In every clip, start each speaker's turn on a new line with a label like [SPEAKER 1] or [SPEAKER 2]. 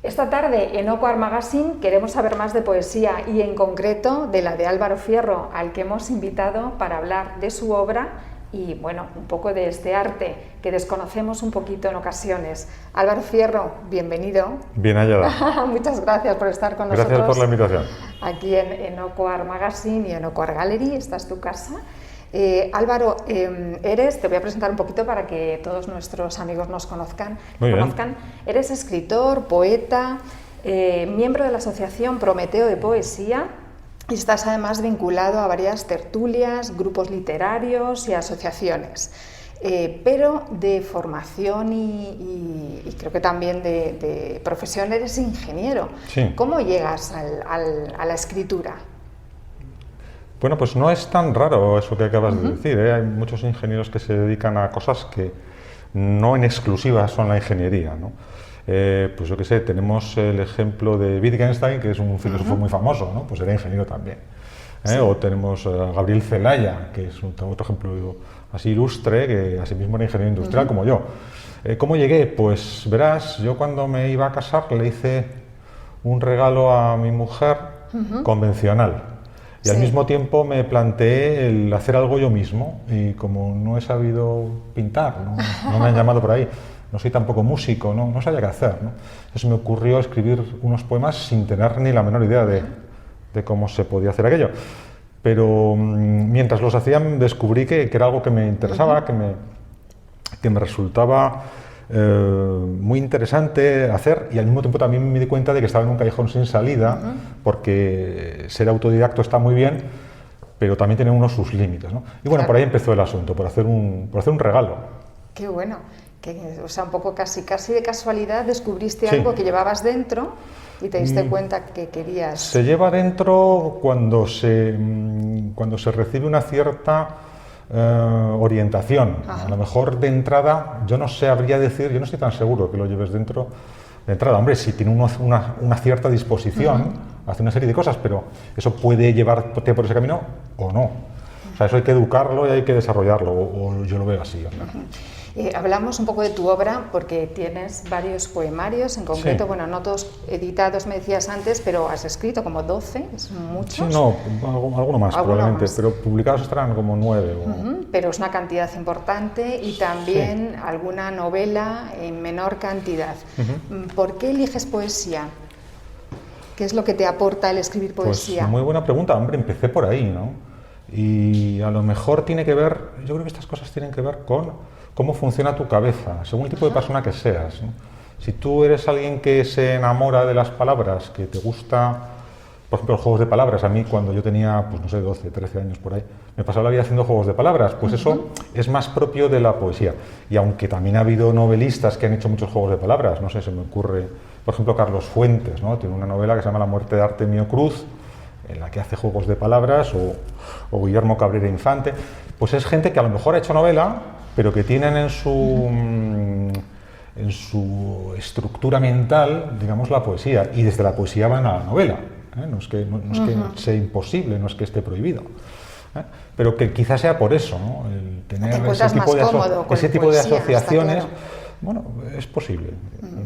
[SPEAKER 1] Esta tarde en Oco Art Magazine queremos saber más de poesía y en concreto de la de Álvaro Fierro, al que hemos invitado para hablar de su obra y bueno, un poco de este arte que desconocemos un poquito en ocasiones. Álvaro Fierro, bienvenido.
[SPEAKER 2] Bien hallada.
[SPEAKER 1] Muchas gracias por estar con nosotros.
[SPEAKER 2] Gracias por la invitación.
[SPEAKER 1] Aquí en Oco Art Magazine y en Oco Art Gallery, esta es tu casa. Álvaro, te voy a presentar un poquito para que todos nuestros amigos nos conozcan. Eres escritor, poeta, miembro de la Asociación Prometeo de Poesía y estás además vinculado a varias tertulias, grupos literarios y asociaciones. Pero de formación y creo que también de profesión eres ingeniero.
[SPEAKER 2] Sí.
[SPEAKER 1] ¿Cómo llegas a la escritura?
[SPEAKER 2] Bueno, pues no es tan raro eso que acabas de decir, ¿eh? Hay muchos ingenieros que se dedican a cosas que no en exclusiva son la ingeniería, ¿no? Pues yo qué sé, tenemos el ejemplo de Wittgenstein, que es un filósofo muy famoso, ¿no? Pues era ingeniero también. Sí. O tenemos a Gabriel Celaya, que es otro ejemplo así ilustre, que asimismo era ingeniero industrial como yo. ¿Cómo llegué? Pues verás, yo cuando me iba a casar le hice un regalo a mi mujer convencional. Y al mismo tiempo me planteé el hacer algo yo mismo, y como no he sabido pintar, no me han llamado por ahí, no soy tampoco músico, no sabía qué hacer, ¿no? Entonces me ocurrió escribir unos poemas sin tener ni la menor idea de cómo se podía hacer aquello. Pero mientras los hacía descubrí que era algo que me interesaba, que me resultaba muy interesante hacer, y al mismo tiempo también me di cuenta de que estaba en un callejón sin salida, porque ser autodidacto está muy bien, pero también tiene unos sus límites, ¿no? Y bueno, por ahí empezó el asunto, por hacer un regalo.
[SPEAKER 1] Qué bueno, o sea, un poco casi de casualidad descubriste algo que llevabas dentro y te diste cuenta que querías.
[SPEAKER 2] Se lleva dentro cuando se recibe una cierta orientación. A lo mejor de entrada, yo no sabría decir, yo no estoy tan seguro que lo lleves dentro de entrada. Hombre, si tiene una cierta disposición, hace una serie de cosas, pero eso puede llevarte por ese camino o no. O sea, eso hay que educarlo y hay que desarrollarlo, o yo lo veo así.
[SPEAKER 1] Hablamos un poco de tu obra porque tienes varios poemarios, en concreto, bueno, no todos editados me decías antes, pero has escrito como 12, es muchos.
[SPEAKER 2] Sí, no, alguno más probablemente, pero publicados estarán como 9.
[SPEAKER 1] Pero es una cantidad importante y también alguna novela en menor cantidad. ¿Por qué eliges poesía? ¿Qué es lo que te aporta el escribir poesía?
[SPEAKER 2] Pues muy buena pregunta, hombre, empecé por ahí, ¿no? Y a lo mejor tiene que ver, yo creo que estas cosas tienen que ver con cómo funciona tu cabeza, según el tipo de persona que seas, ¿no? Si tú eres alguien que se enamora de las palabras, que te gusta, por ejemplo, los juegos de palabras, a mí cuando yo tenía, pues no sé, 12, 13 años por ahí, me pasaba la vida haciendo juegos de palabras, pues eso es más propio de la poesía. Y aunque también ha habido novelistas que han hecho muchos juegos de palabras, no sé, se me ocurre, por ejemplo, Carlos Fuentes, ¿no? Tiene una novela que se llama La muerte de Artemio Cruz, en la que hace juegos de palabras, o Guillermo Cabrera Infante, pues es gente que a lo mejor ha hecho novela, pero que tienen en su estructura mental, digamos, la poesía, y desde la poesía van a la novela, ¿eh? No es que sea imposible, no es que esté prohibido, ¿eh? Pero que quizás sea por eso, ¿no? El tener ese tipo de asociaciones, bueno, es posible,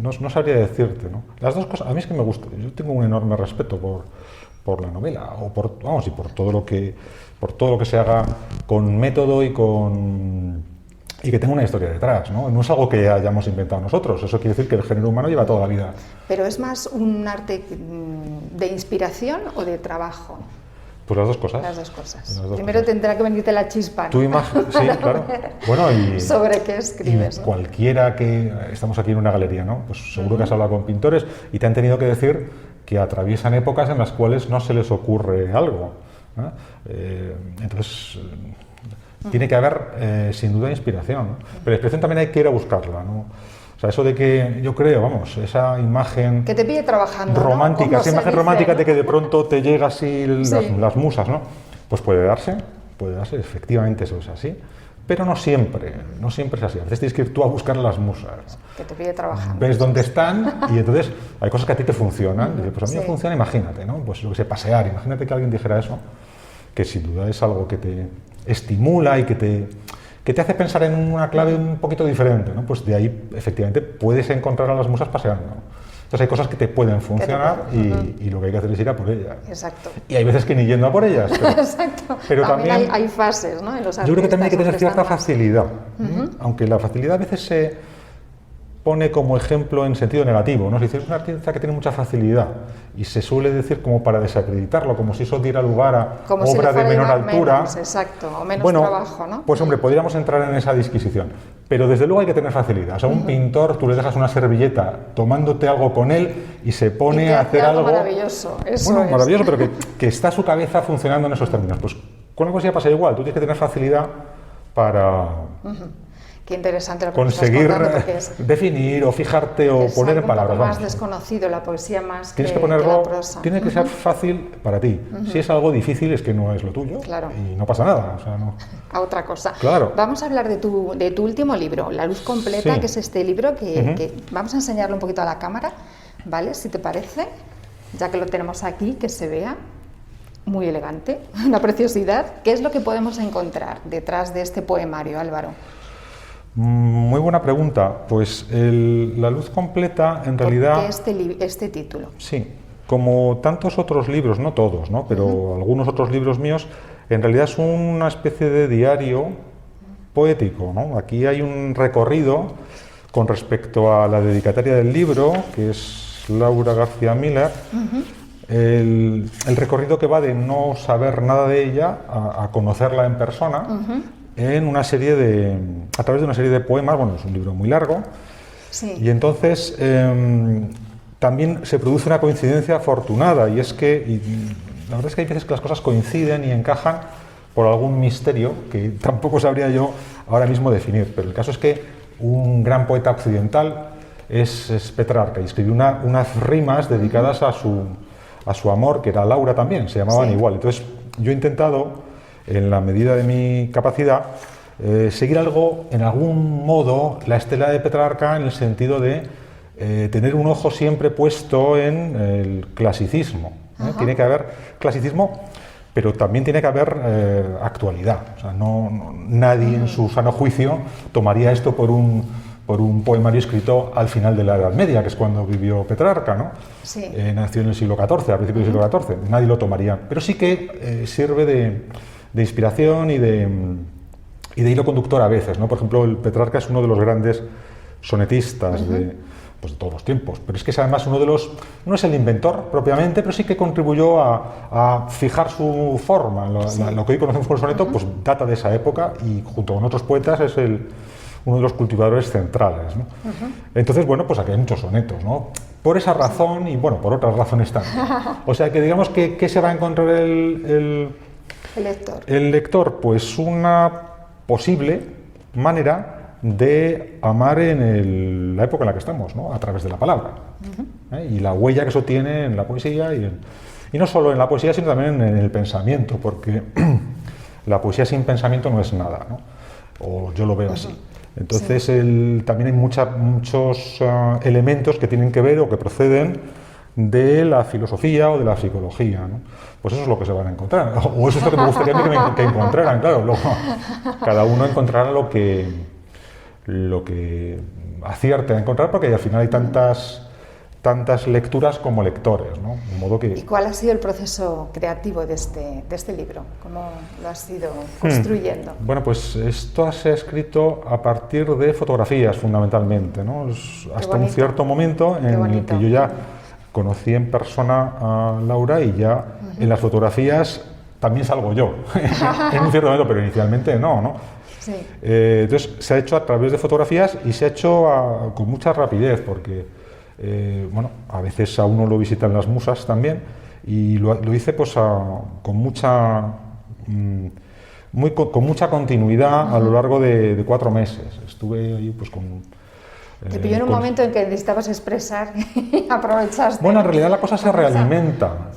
[SPEAKER 2] no sabría decirte, ¿no? Las dos cosas, a mí es que me gusta, yo tengo un enorme respeto por la novela, o por todo lo que se haga con método y que tenga una historia detrás, ¿no? No es algo que hayamos inventado nosotros, eso quiere decir que el género humano lleva toda la vida.
[SPEAKER 1] ¿Pero es más un arte de inspiración o de trabajo?
[SPEAKER 2] Pues las dos cosas.
[SPEAKER 1] Las dos cosas. Primero tendrá que venirte la chispa, ¿no?
[SPEAKER 2] Sí, claro. Bueno, y
[SPEAKER 1] sobre qué escribes,
[SPEAKER 2] y
[SPEAKER 1] ¿no?
[SPEAKER 2] Cualquiera que... Estamos aquí en una galería, ¿no? Pues seguro que has hablado con pintores y te han tenido que decir que atraviesan épocas en las cuales no se les ocurre algo, ¿no? Entonces... Tiene que haber, sin duda, inspiración, ¿no? Pero la inspiración también hay que ir a buscarla, ¿no? O sea, eso de que, yo creo, vamos, esa imagen...
[SPEAKER 1] Que te pille trabajando,
[SPEAKER 2] romántica,
[SPEAKER 1] ¿no?
[SPEAKER 2] esa imagen romántica de que de pronto te llega así las musas, ¿no? Pues puede darse, efectivamente eso es así, pero no siempre es así. A veces tienes que ir tú a buscar las musas, ¿no?
[SPEAKER 1] Que te pille trabajando.
[SPEAKER 2] Ves dónde están y entonces hay cosas que a ti te funcionan. Dices, pues a mí me funciona, imagínate, ¿no? Pues lo que sé, pasear, imagínate que alguien dijera eso, que sin duda es algo que te estimula y que te hace pensar en una clave un poquito diferente, ¿no? Pues de ahí, efectivamente, puedes encontrar a las musas paseando, ¿no? Entonces hay cosas que te pueden funcionar y lo que hay que hacer es ir a por ellas.
[SPEAKER 1] Exacto.
[SPEAKER 2] Y hay veces que ni yendo a por ellas. Pero,
[SPEAKER 1] exacto.
[SPEAKER 2] Pero también
[SPEAKER 1] hay fases, ¿no? En los
[SPEAKER 2] yo creo que también hay que tener cierta facilidad. Aunque la facilidad a veces se pone como ejemplo en sentido negativo, ¿no? Si dices, es un artista que tiene mucha facilidad y se suele decir como para desacreditarlo, como si eso diera lugar a
[SPEAKER 1] como
[SPEAKER 2] obra
[SPEAKER 1] si
[SPEAKER 2] de menor altura.
[SPEAKER 1] Menos, exacto, o menos trabajo, ¿no?
[SPEAKER 2] Pues hombre, podríamos entrar en esa disquisición, pero desde luego hay que tener facilidad. O sea, un pintor, tú le dejas una servilleta tomándote algo con él y se pone a hacer algo
[SPEAKER 1] maravilloso. Eso
[SPEAKER 2] bueno, maravilloso, pero que está su cabeza funcionando en esos términos. Pues con la poesía pasa igual, tú tienes que tener facilidad para...
[SPEAKER 1] Qué interesante lo que
[SPEAKER 2] conseguir definir o fijarte o poner en palabras.
[SPEAKER 1] Es algo más desconocido, la poesía más
[SPEAKER 2] tienes
[SPEAKER 1] que
[SPEAKER 2] ponerlo,
[SPEAKER 1] la prosa.
[SPEAKER 2] Tiene que ser fácil para ti. Si es algo difícil es que no es lo tuyo y no pasa nada. O sea, no.
[SPEAKER 1] A otra cosa.
[SPEAKER 2] Claro.
[SPEAKER 1] Vamos a hablar de tu último libro, La luz completa, que es este libro que vamos a enseñarlo un poquito a la cámara, ¿vale? Si te parece, ya que lo tenemos aquí, que se vea. Muy elegante, una preciosidad. ¿Qué es lo que podemos encontrar detrás de este poemario, Álvaro?
[SPEAKER 2] Muy buena pregunta. Pues La luz completa, en realidad...
[SPEAKER 1] ¿Por qué este título?
[SPEAKER 2] Sí, como tantos otros libros, no todos, ¿no? Pero algunos otros libros míos, en realidad es una especie de diario poético, ¿no? Aquí hay un recorrido con respecto a la dedicataria del libro, que es Laura García Miller. El recorrido que va de no saber nada de ella a conocerla en persona, en una serie a través de una serie de poemas. Bueno, es un libro muy largo, y entonces también se produce una coincidencia afortunada, y es que la verdad es que hay veces que las cosas coinciden y encajan por algún misterio que tampoco sabría yo ahora mismo definir, pero el caso es que un gran poeta occidental es Petrarca, y escribió unas rimas dedicadas a su amor, que era Laura también, se llamaban igual. Entonces yo he intentado, en la medida de mi capacidad, seguir en algún modo, la estela de Petrarca, en el sentido de tener un ojo siempre puesto en el clasicismo. Tiene que haber clasicismo, pero también tiene que haber actualidad. O sea, nadie en su sano juicio tomaría esto por un poemario escrito al final de la Edad Media, que es cuando vivió Petrarca, ¿no? Nació en el siglo XIV, a principios del siglo XIV. Nadie lo tomaría, pero sí que sirve de inspiración y de hilo conductor a veces, ¿no? Por ejemplo, el Petrarca es uno de los grandes sonetistas de todos los tiempos, pero es que es además uno de los... No es el inventor propiamente, pero sí que contribuyó a fijar su forma. Lo que hoy conocemos como soneto, pues data de esa época, y junto con otros poetas es uno de los cultivadores centrales, ¿no? Entonces, bueno, pues aquí hay muchos sonetos, ¿no? Por esa razón y, bueno, por otras razones también. O sea que digamos que ¿qué se va a encontrar el lector? El lector, pues una posible manera de amar en la época en la que estamos, ¿no? A través de la palabra. Y la huella que eso tiene en la poesía, y no solo en la poesía, sino también en el pensamiento, porque la poesía sin pensamiento no es nada, ¿no? O yo lo veo así. Entonces también hay muchos elementos que tienen que ver o que proceden de la filosofía o de la psicología, ¿no? Pues eso es lo que se van a encontrar, o eso es lo que me gustaría a mí que encontraran. Claro, luego cada uno encontrará lo que acierte a encontrar, porque al final hay tantas lecturas como lectores, ¿no? De modo que...
[SPEAKER 1] ¿Y cuál ha sido el proceso creativo de este libro? ¿Cómo lo has ido construyendo?
[SPEAKER 2] Bueno, pues esto se ha escrito a partir de fotografías, fundamentalmente, ¿no? Hasta un cierto momento en el que yo ya conocí en persona a Laura, y ya en las fotografías también salgo yo, en un cierto momento, pero inicialmente no. Entonces se ha hecho a través de fotografías, y se ha hecho con mucha rapidez, porque bueno, a veces a uno lo visitan las musas también, y lo hice pues con mucha continuidad a lo largo de 4 meses. Estuve ahí pues con...
[SPEAKER 1] Te pilló en un momento en que necesitabas expresar y aprovechaste.
[SPEAKER 2] Bueno, en realidad la cosa se realimenta,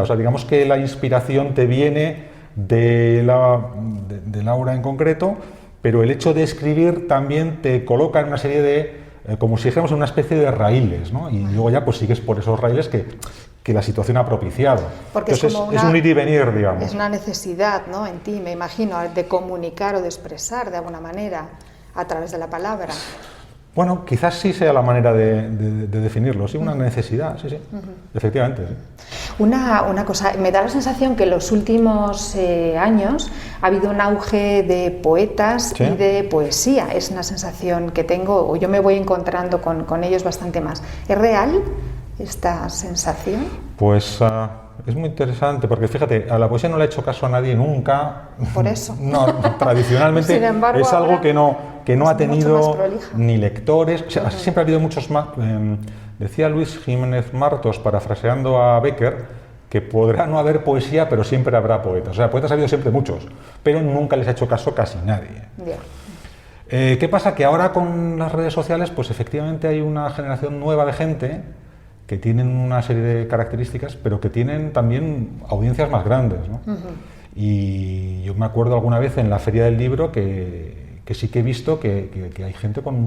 [SPEAKER 2] o sea, digamos que la inspiración te viene de Laura en concreto, pero el hecho de escribir también te coloca en una serie de, como si dijéramos, una especie de raíles, ¿no? Y luego ya pues sigues por esos raíles que la situación ha propiciado.
[SPEAKER 1] Porque
[SPEAKER 2] entonces es un ir y venir, digamos.
[SPEAKER 1] Es una necesidad, ¿no?, en ti, me imagino, de comunicar o de expresar de alguna manera a través de la palabra.
[SPEAKER 2] Bueno, quizás sí sea la manera de definirlo, sí, una necesidad, sí, efectivamente. Sí.
[SPEAKER 1] Una cosa, me da la sensación que en los últimos años ha habido un auge de poetas y de poesía, es una sensación que tengo, o yo me voy encontrando con ellos bastante más. ¿Es real esta sensación?
[SPEAKER 2] Pues es muy interesante, porque fíjate, a la poesía no le ha hecho caso a nadie nunca.
[SPEAKER 1] Por eso.
[SPEAKER 2] No, tradicionalmente embargo, es algo que no ha tenido ni lectores, o sea, siempre ha habido muchos más. Decía Luis Jiménez Martos, parafraseando a Becker, que podrá no haber poesía, pero siempre habrá poetas. O sea, poetas ha habido siempre muchos, pero nunca les ha hecho caso casi nadie. ¿Qué pasa? Que ahora con las redes sociales, pues efectivamente hay una generación nueva de gente que tienen una serie de características, pero que tienen también audiencias más grandes, ¿no? Y yo me acuerdo alguna vez en la Feria del Libro que sí que he visto que hay gente con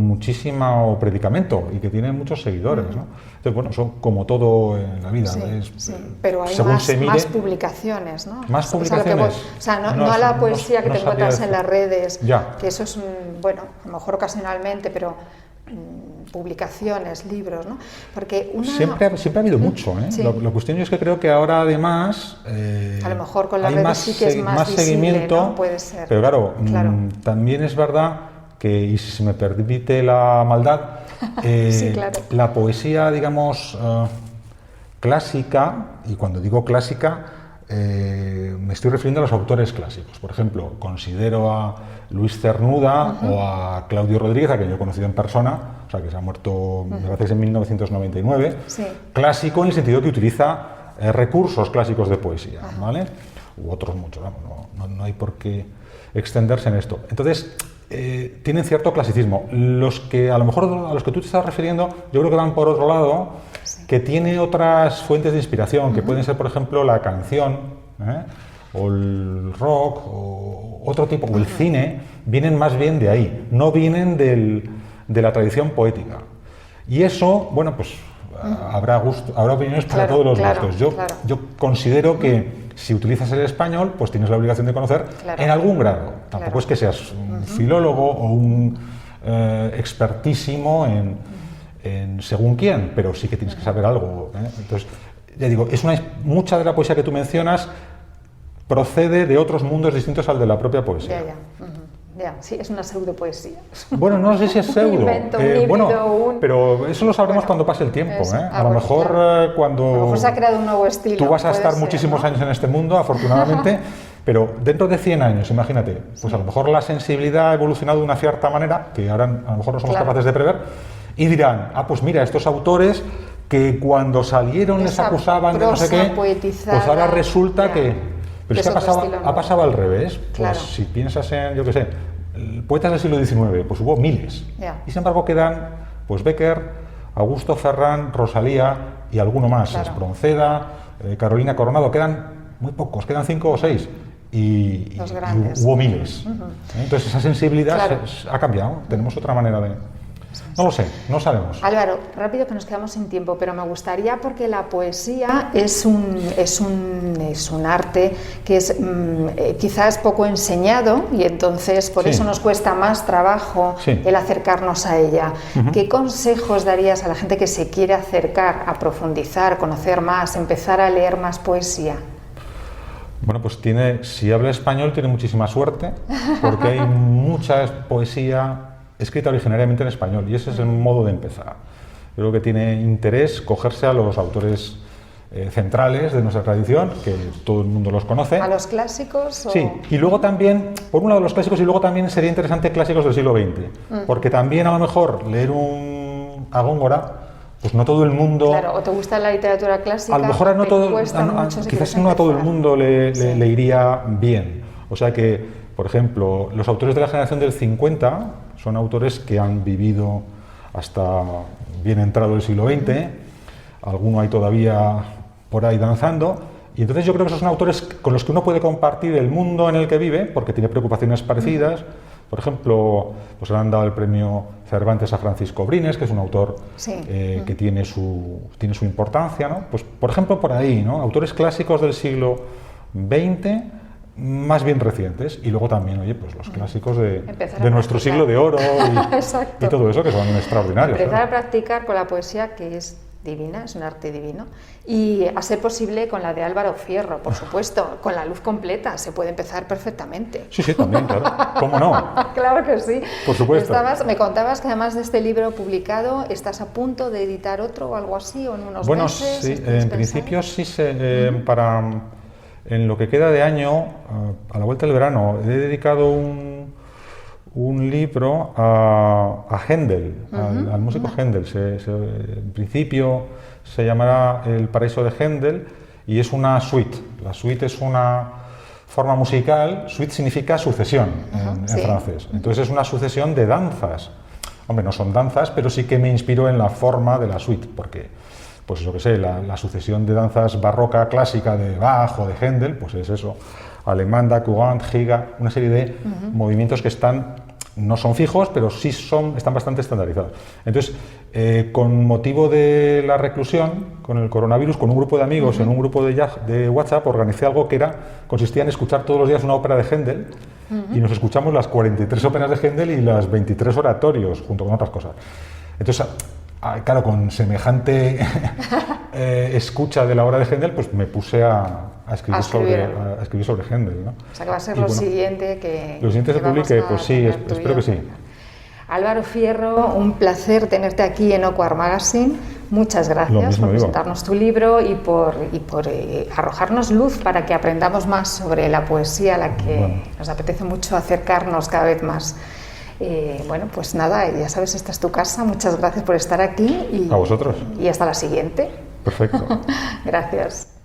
[SPEAKER 2] muchísimo predicamento y que tiene muchos seguidores, ¿no? Entonces, bueno, eso como todo en la vida.
[SPEAKER 1] Pero hay más publicaciones, ¿no?
[SPEAKER 2] Más publicaciones.
[SPEAKER 1] O sea, no a la poesía que te encuentras en las redes, que eso es, bueno, a lo mejor ocasionalmente, pero publicaciones, libros, ¿no? Porque siempre ha habido mucho, ¿eh?
[SPEAKER 2] Sí. La cuestión es que creo que ahora además
[SPEAKER 1] a lo mejor con las redes sí que es más
[SPEAKER 2] seguimiento,
[SPEAKER 1] visible, ¿no? Puede ser.
[SPEAKER 2] Pero claro. También es verdad que, y si se me permite la maldad, la poesía, digamos, clásica, y cuando digo clásica, me estoy refiriendo a los autores clásicos. Por ejemplo, considero a Luis Cernuda o a Claudio Rodríguez, a quien yo he conocido en persona, o sea, que se ha muerto, me parece, en 1999, clásico en el sentido que utiliza recursos clásicos de poesía, ¿vale? U otros muchos, no hay por qué extenderse en esto. Entonces, tienen cierto clasicismo. Los que, a lo mejor, a los que tú te estás refiriendo, yo creo que van por otro lado, que tiene otras fuentes de inspiración, que pueden ser, por ejemplo, la canción, o el rock, o otro tipo, o el cine, vienen más bien de ahí, no vienen de la tradición poética. Y eso, bueno, pues habrá opiniones para todos los gustos. Yo considero que si utilizas el español, pues tienes la obligación de conocer en algún grado. Tampoco es que seas un filólogo o un expertísimo en según quién, pero sí que tienes que saber algo, ¿eh? Entonces, ya digo, mucha de la poesía que tú mencionas procede de otros mundos distintos al de la propia poesía.
[SPEAKER 1] Sí, es una pseudopoesía.
[SPEAKER 2] Bueno, no sé si es pseudo. Pero eso lo sabremos cuando pase el tiempo. A lo mejor cuando...
[SPEAKER 1] A lo mejor se ha creado un nuevo estilo.
[SPEAKER 2] Tú vas a estar muchísimos años en este mundo, afortunadamente, pero dentro de 100 años, imagínate, pues a lo mejor la sensibilidad ha evolucionado de una cierta manera, que ahora a lo mejor no somos capaces de prever, y dirán, pues mira, estos autores que cuando salieron les acusaban de no sé qué, pues ahora resulta que... Pero es que ha pasado al revés. Pues si piensas en, yo qué sé, poetas del siglo XIX, pues hubo miles. Y sin embargo quedan, pues Becker, Augusto Ferrán, Rosalía y alguno más, Espronceda, Carolina Coronado, quedan muy pocos, quedan 5 o 6. Y hubo miles. Entonces esa sensibilidad ha cambiado, tenemos otra manera de... No lo sé, no sabemos.
[SPEAKER 1] Álvaro, rápido que nos quedamos sin tiempo, pero me gustaría, porque la poesía es un arte que es quizás poco enseñado y entonces por eso nos cuesta más trabajo el acercarnos a ella. ¿Qué consejos darías a la gente que se quiere acercar a profundizar, conocer más, empezar a leer más poesía?
[SPEAKER 2] Bueno, pues si habla español tiene muchísima suerte, porque hay mucha poesía escrita originariamente en español, y ese es el modo de empezar. Yo creo que tiene interés cogerse a los autores centrales de nuestra tradición, que todo el mundo los conoce.
[SPEAKER 1] ¿A los clásicos?
[SPEAKER 2] Sí, y luego también, por un lado los clásicos, y luego también sería interesante clásicos del siglo XX, porque también a lo mejor leer a Góngora, pues no todo el mundo...
[SPEAKER 1] Claro, o te gusta la literatura clásica,
[SPEAKER 2] a lo mejor quizás no a todo el mundo le iría bien. O sea que, por ejemplo, los autores de la generación del 50 son autores que han vivido hasta bien entrado el siglo XX, alguno hay todavía por ahí danzando, y entonces yo creo que esos son autores con los que uno puede compartir el mundo en el que vive, porque tiene preocupaciones parecidas. Por ejemplo, pues le han dado el premio Cervantes a Francisco Brines, que es un autor que tiene su importancia, ¿no? Pues, por ejemplo, por ahí, ¿no? Autores clásicos del siglo XX, más bien recientes, y luego también, oye, pues los clásicos de nuestro siglo de oro y todo eso, que son extraordinarios.
[SPEAKER 1] Empezar a practicar con la poesía, que es divina, es un arte divino, y a ser posible con la de Álvaro Fierro, por supuesto, con La luz completa, se puede empezar perfectamente.
[SPEAKER 2] Sí, sí, también, claro. ¿Cómo no?
[SPEAKER 1] Claro que sí.
[SPEAKER 2] Por supuesto.
[SPEAKER 1] Me contabas que además de este libro publicado, estás a punto de editar otro o algo así, o en unos meses.
[SPEAKER 2] Bueno, sí, en principio sí, en lo que queda de año, a la vuelta del verano, he dedicado un libro a Händel, al músico Händel. En principio se llamará El paraíso de Händel y es una suite. La suite es una forma musical, suite significa sucesión en francés. Entonces es una sucesión de danzas. Hombre, no son danzas, pero sí que me inspiró en la forma de la suite, porque, pues eso que sé, la sucesión de danzas barroca clásica de Bach o de Händel, pues es eso. Alemanda, Courant, Giga, una serie de movimientos que no son fijos, pero sí están bastante estandarizados. Entonces, con motivo de la reclusión, con el coronavirus, con un grupo de amigos en un grupo de WhatsApp, organicé algo que consistía en escuchar todos los días una ópera de Händel, y nos escuchamos las 43 óperas de Händel y las 23 oratorios, junto con otras cosas. Entonces, claro, con semejante escucha de la obra de Händel, pues me puse a escribir sobre Händel, ¿no?
[SPEAKER 1] O sea, que va a ser lo siguiente que...
[SPEAKER 2] Lo siguiente se publique, pues sí, espero que sí.
[SPEAKER 1] Álvaro Fierro, un placer tenerte aquí en Ocuar Magazine. Muchas gracias por presentarnos tu libro y por arrojarnos luz para que aprendamos más sobre la poesía a la que nos apetece mucho acercarnos cada vez más. Bueno, pues nada, ya sabes, esta es tu casa. Muchas gracias por estar aquí.
[SPEAKER 2] A vosotros.
[SPEAKER 1] Y hasta la siguiente.
[SPEAKER 2] Perfecto.
[SPEAKER 1] Gracias.